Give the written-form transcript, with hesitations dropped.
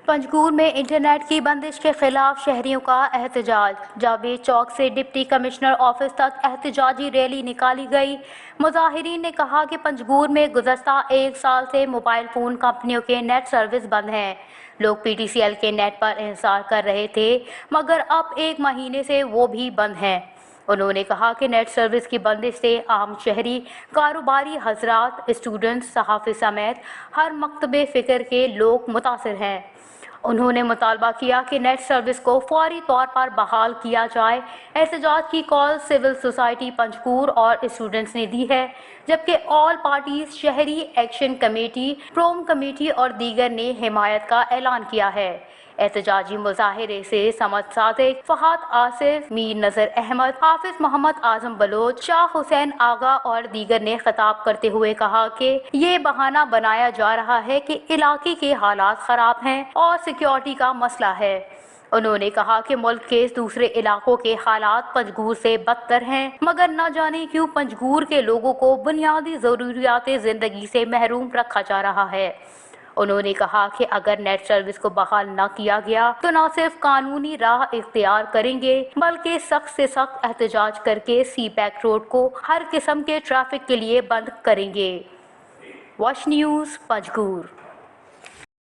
पंजगूर में इंटरनेट की बंदिश के खिलाफ शहरियों का एहतजाज। जावेद चौक से डिप्टी कमिश्नर ऑफिस तक एहतजाजी रैली निकाली गई। मुजाहिरीन ने कहा कि पंजगूर में गुज़श्ता 1 साल से मोबाइल फ़ोन कंपनियों के नेट सर्विस बंद हैं। लोग PTCL के नेट पर इंतजार कर रहे थे, मगर अब 1 महीने से वो भी बंद हैं। उन्होंने कहा कि नेट सर्विस की बंदिश से आम शहरी, कारोबारी हजरात, स्टूडेंट्स, सहाफ़ी समेत हर मकतबे फ़िक्र के लोग मुतासिर हैं। उन्होंने मुतालबा किया कि नेट सर्विस को फौरी तौर पर बहाल किया जाए। एहतजाज की कॉल सिविल सोसाइटी पंजगूर और स्टूडेंट्स ने दी है, जबकि ऑल पार्टीज, शहरी एक्शन कमेटी, प्रोम कमेटी और दीगर ने हिमायत का ऐलान किया है। एहतजाजी मुजाहिरे से समद सादिक, फहाद आसिफ, मीर नजर अहमद, हाफिज मोहम्मद आजम बलोच, शाह हुसैन आगा और दीगर ने खिताब करते हुए कहा कि ये बहाना बनाया जा रहा है कि इलाके के हालात खराब हैं और सिक्योरिटी का मसला है। उन्होंने कहा कि मुल्क के दूसरे इलाकों के हालात पंजगूर से बदतर हैं, मगर न जाने क्यों पंजगूर के लोगों को बुनियादी ज़रूरियात ज़िंदगी से महरूम रखा जा रहा है। उन्होंने कहा कि अगर नेट सर्विस को बहाल न किया गया तो न सिर्फ कानूनी राह इख्तियार करेंगे, बल्कि सख्त से सख्त एहतजाज करके CPEC रोड को हर किस्म के ट्रैफिक के लिए बंद करेंगे। Watch news, Panjgur.